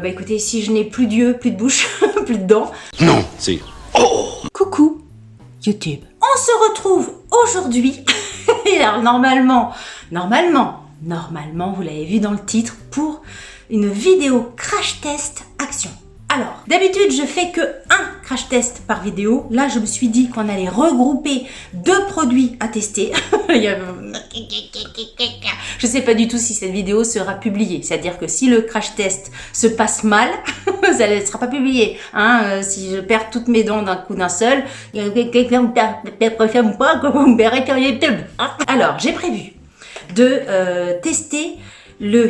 Écoutez, si je n'ai plus d'yeux, plus de bouche, plus de dents... Non, c'est... Oh! Coucou YouTube. On se retrouve aujourd'hui, et alors normalement, vous l'avez vu dans le titre, pour une vidéo crash test action. Alors, d'habitude, je fais que un crash test par vidéo. Là, je me suis dit qu'on allait regrouper 2 produits à tester. Je sais pas du tout si cette vidéo sera publiée. C'est-à-dire que si le crash test se passe mal, ça ne sera pas publié. Si je perds toutes mes dents d'un coup d'un seul, alors, j'ai prévu de tester le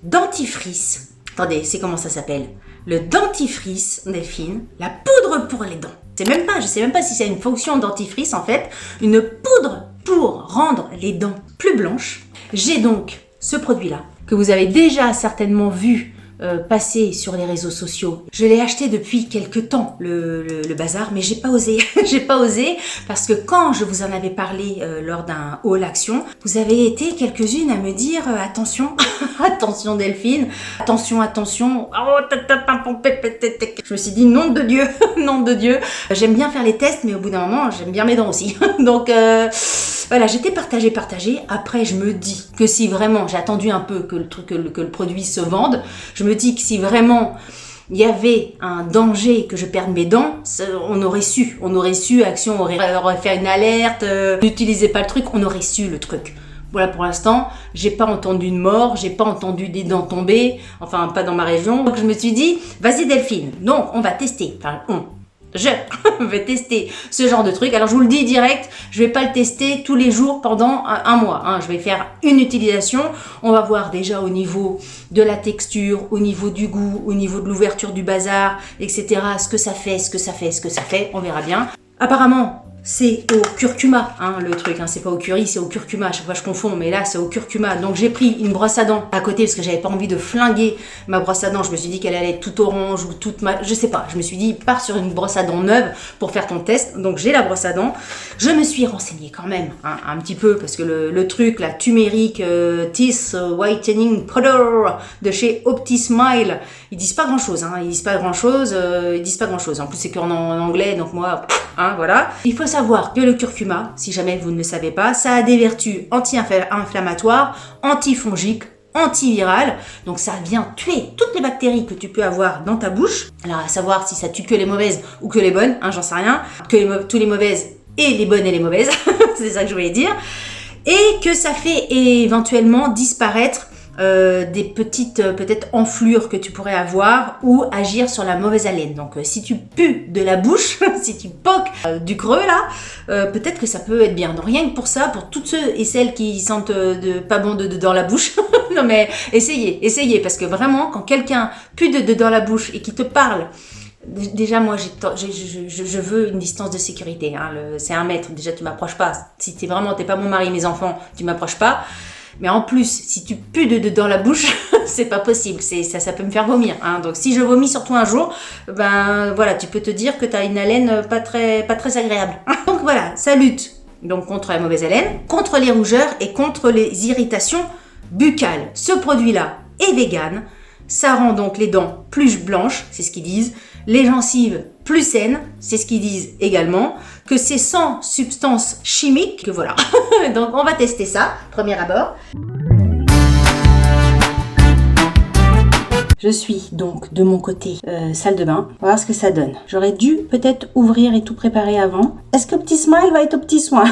dentifrice. Attendez, c'est comment ça s'appelle? Le dentifrice, Delphine, la poudre pour les dents. Je sais même pas si c'est une fonction dentifrice en fait. Une poudre pour rendre les dents plus blanches. J'ai donc ce produit-là que vous avez déjà certainement vu passer sur les réseaux sociaux. Je l'ai acheté depuis quelques temps, le bazar, mais j'ai pas osé. J'ai pas osé parce que quand je vous en avais parlé lors d'un haul action, vous avez été quelques-unes à me dire attention, attention Delphine, attention. Je me suis dit nom de Dieu, nom de Dieu. J'aime bien faire les tests, mais au bout d'un moment, j'aime bien mes dents aussi. Donc voilà, j'étais partagée. Après, je me dis que si vraiment, j'ai attendu un peu que le produit se vende, je me dis que si vraiment il y avait un danger que je perde mes dents, on aurait su, Action aurait fait une alerte, n'utilisez pas le truc, on aurait su le truc. Voilà, pour l'instant, j'ai pas entendu de mort, j'ai pas entendu des dents tomber, enfin pas dans ma région. Donc je me suis dit, vas-y Delphine, donc on va tester, je vais tester ce genre de truc. Alors je vous le dis direct, je vais pas le tester tous les jours pendant un mois. Je vais faire une utilisation. On va voir déjà au niveau de la texture, au niveau du goût, au niveau de l'ouverture du bazar, etc. Ce que ça fait. On verra bien. Apparemment, c'est au curcuma, le truc, c'est pas au curry, c'est au curcuma, à chaque fois je confonds, mais là c'est au curcuma. Donc j'ai pris une brosse à dents à côté parce que j'avais pas envie de flinguer ma brosse à dents. Je me suis dit qu'elle allait être toute orange ou je sais pas, je me suis dit pars sur une brosse à dents neuve pour faire ton test. Donc j'ai la brosse à dents, je me suis renseignée quand même un petit peu parce que le truc, la turmeric teeth whitening powder de chez OptiSmile, ils disent pas grand chose, ils disent pas grand chose. En plus c'est qu'en anglais, donc moi, voilà. Il faut savoir que le curcuma, si jamais vous ne le savez pas, ça a des vertus anti-inflammatoires, antifongiques, antivirales. Donc ça vient tuer toutes les bactéries que tu peux avoir dans ta bouche. Alors à savoir si ça tue que les mauvaises ou que les bonnes, j'en sais rien. Tous les mauvaises et les bonnes et les mauvaises, c'est ça que je voulais dire. Et que ça fait éventuellement disparaître des petites peut-être enflures que tu pourrais avoir ou agir sur la mauvaise haleine. Donc si tu pues de la bouche, si tu poques du creux là, peut-être que ça peut être bien. Donc rien que pour ça, pour toutes ceux et celles qui sentent pas bon dans la bouche, non mais essayez parce que vraiment quand quelqu'un pue dans la bouche et qui te parle, déjà moi je veux une distance de sécurité, c'est 1 mètre, déjà tu m'approches pas. Si t'es pas mon mari, mes enfants, tu m'approches pas. Mais en plus, si tu pues dans la bouche, c'est pas possible. Ça peut me faire vomir. Donc si je vomis sur toi un jour, voilà, tu peux te dire que tu as une haleine pas très agréable. Donc voilà, ça lutte donc contre la mauvaise haleine, contre les rougeurs et contre les irritations buccales. Ce produit-là est vegan. Ça rend donc les dents plus blanches, c'est ce qu'ils disent. Les gencives plus saines, c'est ce qu'ils disent également. Que c'est sans substance chimique, que voilà. Donc on va tester ça, premier abord. Je suis donc de mon côté salle de bain. On va voir ce que ça donne. J'aurais dû peut-être ouvrir et tout préparer avant. Est-ce que OptiSmile va être au petit soin?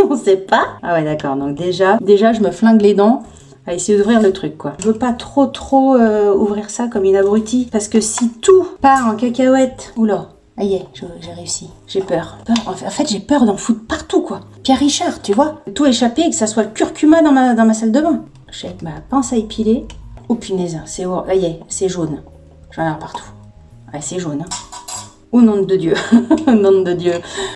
On sait pas. Ah ouais d'accord, donc déjà je me flingue les dents à essayer d'ouvrir le truc quoi. Je veux pas trop ouvrir ça comme une abrutie parce que si tout part en cacahuète, oula, aïe, j'ai réussi. J'ai peur. En fait, j'ai peur d'en foutre partout quoi. Pierre Richard, tu vois, tout échapper et que ça soit le curcuma dans ma salle de bain. J'ai ma pince à épiler. Oh punaise, c'est jaune. J'en ai partout. Ouais, c'est jaune. Oh nom de Dieu, nom de Dieu.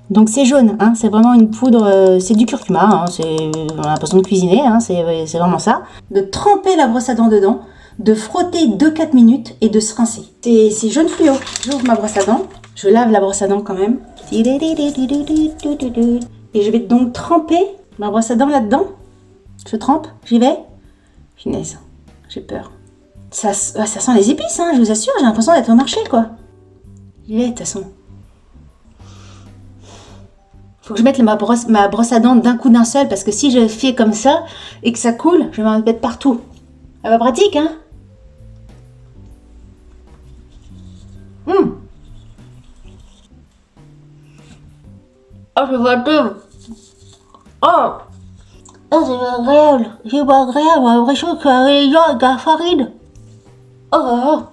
Donc c'est jaune, c'est vraiment une poudre, c'est du curcuma, on a l'impression de cuisiner, c'est vraiment ça. De tremper la brosse à dents dedans, de frotter 2-4 minutes et de se rincer. C'est jaune fluo. J'ouvre ma brosse à dents, je lave la brosse à dents quand même. Et je vais donc tremper ma brosse à dents là-dedans. Je trempe, j'y vais. Punaise, j'ai peur. Ça sent les épices, hein, je vous assure, j'ai l'impression d'être au marché, quoi. J'y vais, de toute façon. Faut que je mette ma brosse à dents d'un coup d'un seul, parce que si je fais comme ça, et que ça coule, je vais m'en mettre partout. Ça va pratique, hein. Oh, c'est agréable. Oh, c'est agréable. C'est pas agréable, j'ai l'impression que c'est les gens avec la farine. Oh,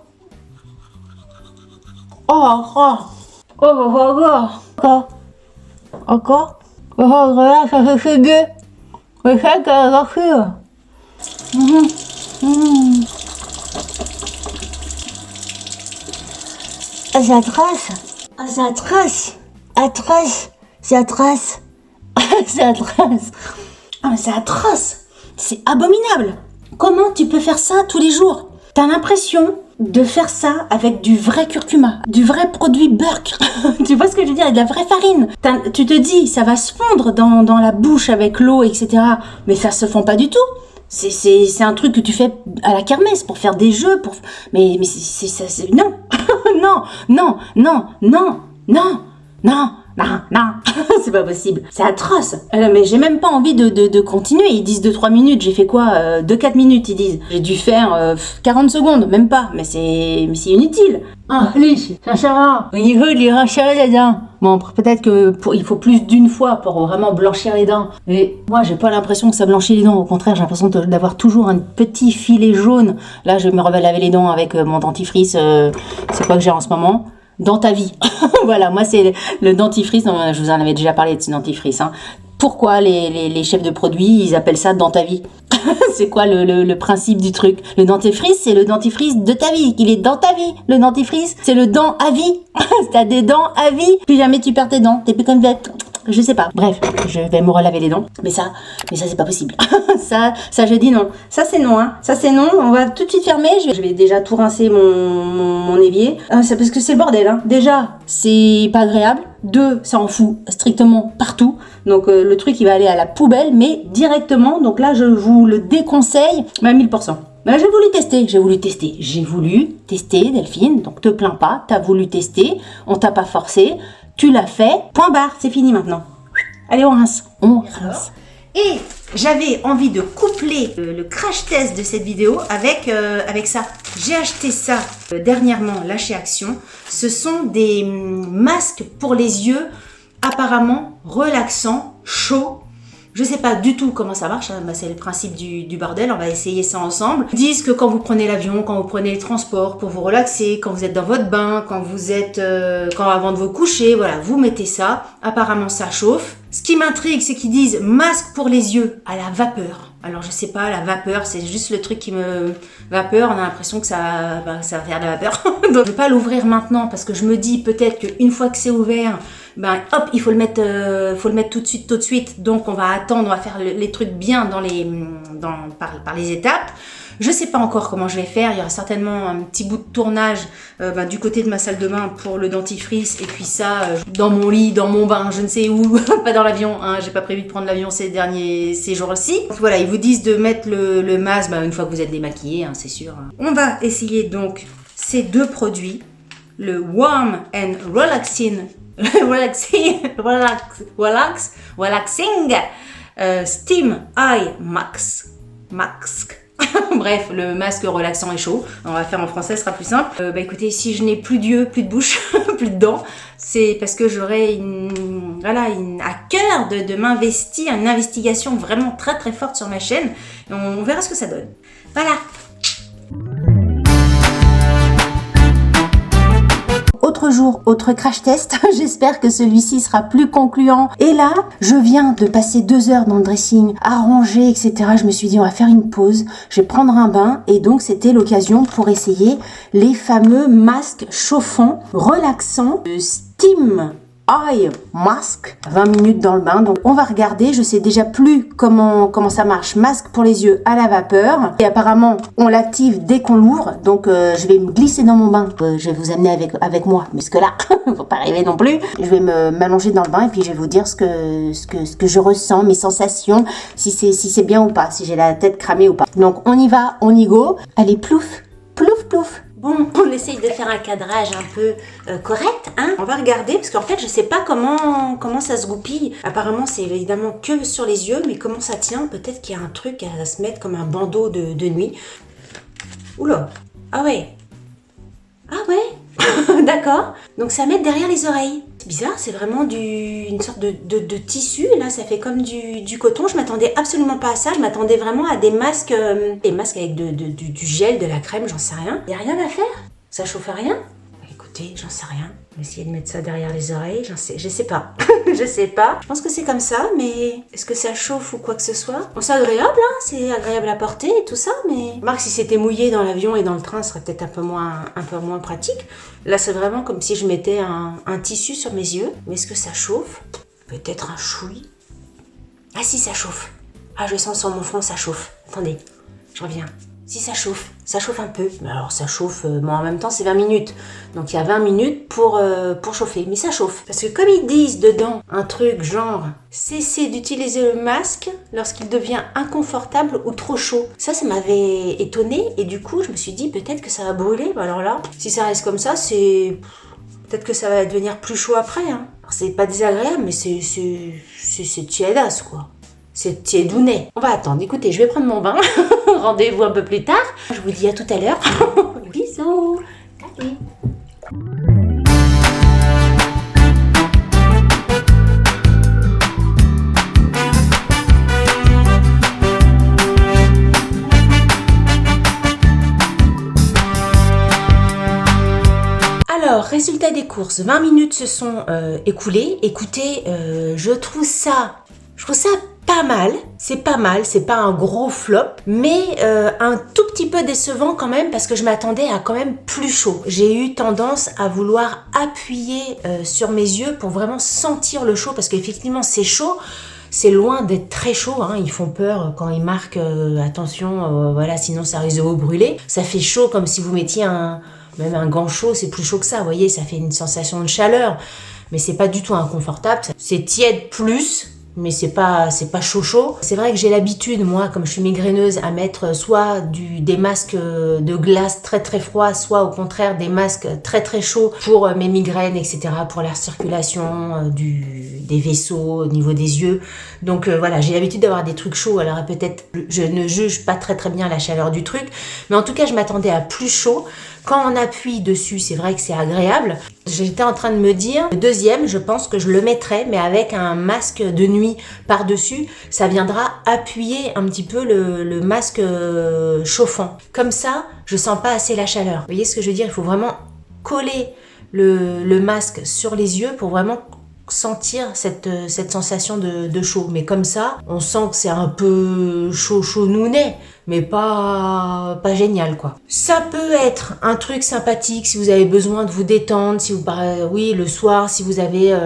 encore. Encore. Oh, regarde, ça fait mieux. C'est ça que la voiture. Ah, c'est atroce. Ah, c'est atroce. Atroce. C'est atroce. C'est atroce. Ah, mais c'est atroce. C'est abominable. Comment tu peux faire ça tous les jours? T'as l'impression de faire ça avec du vrai curcuma, du vrai produit Burke. Tu vois ce que je veux dire? De la vraie farine. Tu te dis, ça va se fondre dans la bouche avec l'eau, etc. Mais ça se fond pas du tout. C'est un truc que tu fais à la kermesse pour faire des jeux. Mais c'est... Non. Non. C'est pas possible. C'est atroce. Mais j'ai même pas envie de continuer. Ils disent 2-3 minutes. J'ai fait quoi 2-4 minutes, ils disent. J'ai dû faire 40 secondes, même pas. Mais c'est inutile. Ah, Alice, ça sert à rien. Il veut les rachérer les dents. Bon, peut-être il faut plus d'une fois pour vraiment blanchir les dents. Mais moi, j'ai pas l'impression que ça blanchit les dents. Au contraire, j'ai l'impression d'avoir toujours un petit filet jaune. Là, je vais me laver les dents avec mon dentifrice. C'est quoi que j'ai en ce moment? Dans ta vie. Voilà, moi c'est le dentifrice, je vous en avais déjà parlé de ce dentifrice. Hein. Pourquoi les chefs de produits, ils appellent ça dans ta vie? C'est quoi le principe du truc? Le dentifrice, c'est le dentifrice de ta vie. Il est dans ta vie. Le dentifrice, c'est le dent à vie. T'as des dents à vie. Plus jamais tu perds tes dents. T'es plus comme je sais pas. Bref, je vais me relaver les dents. Mais ça c'est pas possible. ça je dis non. Ça c'est non, hein. Ça c'est non. On va tout de suite fermer. Je vais déjà tout rincer mon évier. C'est parce que c'est le bordel, hein. Déjà, c'est pas agréable. 2, ça en fout strictement partout. Donc le truc il va aller à la poubelle, mais directement. Donc là, je vous le déconseille, mais à 1000%. Mais j'ai voulu tester, Delphine. Donc te plains pas. T'as voulu tester. On t'a pas forcé. Tu l'as fait, point barre, c'est fini maintenant. Allez, on rince. Et j'avais envie de coupler le crash test de cette vidéo avec ça. J'ai acheté ça dernièrement là chez Action. Ce sont des masques pour les yeux apparemment relaxants, chauds. Je sais pas du tout comment ça marche, hein. C'est le principe du bordel, on va essayer ça ensemble. Ils disent que quand vous prenez l'avion, quand vous prenez les transports pour vous relaxer, quand vous êtes dans votre bain, quand vous êtes avant de vous coucher, voilà, vous mettez ça. Apparemment ça chauffe. Ce qui m'intrigue, c'est qu'ils disent masque pour les yeux à la vapeur. Alors je sais pas, la vapeur, c'est juste le truc qui me... Vapeur, on a l'impression que ça va faire de la vapeur. Donc je vais pas l'ouvrir maintenant parce que je me dis peut-être qu'une fois que c'est ouvert, hop, il faut le mettre tout de suite. Donc on va attendre, on va faire les trucs bien par les étapes. Je sais pas encore comment je vais faire. Il y aura certainement un petit bout de tournage du côté de ma salle de bain pour le dentifrice. Et puis ça, dans mon lit, dans mon bain, je ne sais où. Pas dans l'avion. Hein, j'ai pas prévu de prendre l'avion ces jours-ci. Voilà, ils vous disent de mettre le masque une fois que vous êtes démaquillé, hein, c'est sûr. Hein. On va essayer donc ces deux produits. Le Warm and Relaxing Steam Eye Mask. Bref, le masque relaxant et chaud. On va faire en français, ce sera plus simple. Écoutez, si je n'ai plus d'yeux, plus de bouche, plus de dents, c'est parce que j'aurai à cœur de m'investir, une investigation vraiment très très forte sur ma chaîne. Et on verra ce que ça donne. Voilà. Autre jour, autre crash test. J'espère que celui-ci sera plus concluant. Et là, je viens de passer 2 heures dans le dressing, à ranger, etc. Je me suis dit, on va faire une pause. Je vais prendre un bain. Et donc, c'était l'occasion pour essayer les fameux masques chauffants, relaxants, Steam Eye Mask, 20 minutes dans le bain. Donc on va regarder, je sais déjà plus comment ça marche. Masque pour les yeux à la vapeur. Et apparemment, on l'active dès qu'on l'ouvre. Donc je vais me glisser dans mon bain. Je vais vous amener avec moi. Mais là, faut pas rêver non plus. Je vais m'allonger dans le bain et puis je vais vous dire ce que je ressens, mes sensations, si c'est bien ou pas, si j'ai la tête cramée ou pas. Donc on y va, on y go. Allez, plouf. plouf. Bon, on essaye de faire un cadrage un peu correct, hein. On va regarder, parce qu'en fait, je sais pas comment ça se goupille. Apparemment, c'est évidemment que sur les yeux, mais comment ça tient? Peut-être qu'il y a un truc à se mettre comme un bandeau de nuit. Oula, ah ouais. Ah ouais, d'accord. Donc ça met derrière les oreilles. C'est bizarre, c'est vraiment une sorte de tissu. Là, ça fait comme du coton. Je m'attendais absolument pas à ça. Je m'attendais vraiment à des masques avec du gel, de la crème, j'en sais rien. Il n'y a rien à faire? Ça chauffe à rien? Écoutez, j'en sais rien. On va essayer de mettre ça derrière les oreilles. Je sais pas. Je sais pas. Je pense que c'est comme ça, mais est-ce que ça chauffe ou quoi que ce soit? Bon, c'est agréable, hein. C'est agréable à porter et tout ça, mais... Remarque, si c'était mouillé dans l'avion et dans le train, ce serait peut-être un peu moins pratique. Là, c'est vraiment comme si je mettais un tissu sur mes yeux. Mais est-ce que ça chauffe? Peut-être un chouï. Ah si, ça chauffe. Ah, je sens sur mon front, ça chauffe. Attendez, je reviens. Si ça chauffe un peu. Mais alors ça chauffe, bon en même temps c'est 20 minutes. Donc il y a 20 minutes pour chauffer. Mais ça chauffe. Parce que comme ils disent dedans un truc genre cessez d'utiliser le masque lorsqu'il devient inconfortable ou trop chaud. Ça m'avait étonnée et du coup je me suis dit peut-être que ça va brûler. Bah alors là, si ça reste comme ça, peut-être que ça va devenir plus chaud après. Hein. Alors, c'est pas désagréable mais c'est tiédasse quoi. C'est tiédounet. On va attendre. Écoutez, je vais prendre mon bain. Rendez-vous un peu plus tard. Je vous dis à tout à l'heure. Bisous. Allez. Alors, résultat des courses. 20 minutes se sont écoulées. Écoutez, je trouve ça pas mal, c'est pas un gros flop, mais un tout petit peu décevant quand même parce que je m'attendais à quand même plus chaud. J'ai eu tendance à vouloir appuyer sur mes yeux pour vraiment sentir le chaud parce qu'effectivement c'est chaud, c'est loin d'être très chaud, hein. Ils font peur quand ils marquent attention, voilà, sinon ça risque de vous brûler. Ça fait chaud comme si vous mettiez même un gant chaud, c'est plus chaud que ça, vous voyez, ça fait une sensation de chaleur, mais c'est pas du tout inconfortable, c'est tiède plus. Mais c'est pas chaud. C'est vrai que j'ai l'habitude, moi, comme je suis migraineuse, à mettre soit des masques de glace très très froids, soit au contraire des masques très très chauds pour mes migraines, etc., pour la circulation des vaisseaux au niveau des yeux. Donc voilà, j'ai l'habitude d'avoir des trucs chauds. Alors peut-être, je ne juge pas très très bien la chaleur du truc, mais en tout cas, je m'attendais à plus chaud. Quand on appuie dessus, c'est vrai que c'est agréable. J'étais en train de me dire, le deuxième, je pense que je le mettrai, mais avec un masque de nuit par-dessus, ça viendra appuyer un petit peu le masque chauffant. Comme ça, je sens pas assez la chaleur. Vous voyez ce que je veux dire? Il faut vraiment coller le masque sur les yeux pour vraiment sentir cette sensation de chaud. Mais comme ça, on sent que c'est un peu chaud nounet, mais pas génial quoi. Ça peut être un truc sympathique si vous avez besoin de vous détendre, si vous oui le soir, si vous avez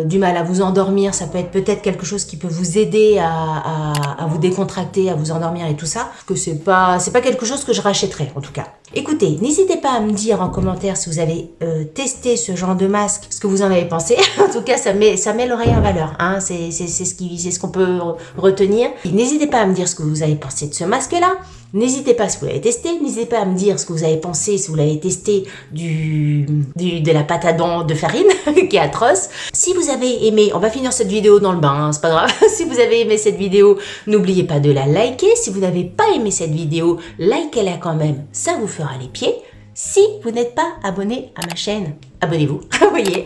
du mal à vous endormir, ça peut être peut-être quelque chose qui peut vous aider à vous décontracter, à vous endormir et tout ça. Que c'est pas quelque chose que je rachèterais en tout cas. Écoutez, n'hésitez pas à me dire en commentaire si vous avez testé ce genre de masque, ce que vous en avez pensé. En tout cas, ça met l'oreille en valeur, hein. C'est ce qu'on peut retenir. N'hésitez pas à me dire ce que vous avez pensé de ce masque-là. N'hésitez pas si vous l'avez testé, n'hésitez pas à me dire ce que vous avez pensé si vous l'avez testé de la pâte à dents de farine qui est atroce. Si vous avez aimé, on va finir cette vidéo dans le bain, hein, c'est pas grave. Si vous avez aimé cette vidéo, n'oubliez pas de la liker. Si vous n'avez pas aimé cette vidéo, likez-la quand même, ça vous fera les pieds. Si vous n'êtes pas abonné à ma chaîne, abonnez-vous. Vous voyez,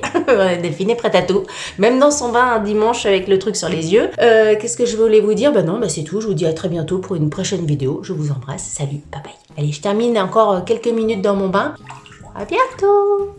Delphine est prête à tout. Même dans son bain un dimanche avec le truc sur les yeux. Qu'est-ce que je voulais vous dire? Non, c'est tout. Je vous dis à très bientôt pour une prochaine vidéo. Je vous embrasse. Salut, bye bye. Allez, je termine encore quelques minutes dans mon bain. À bientôt.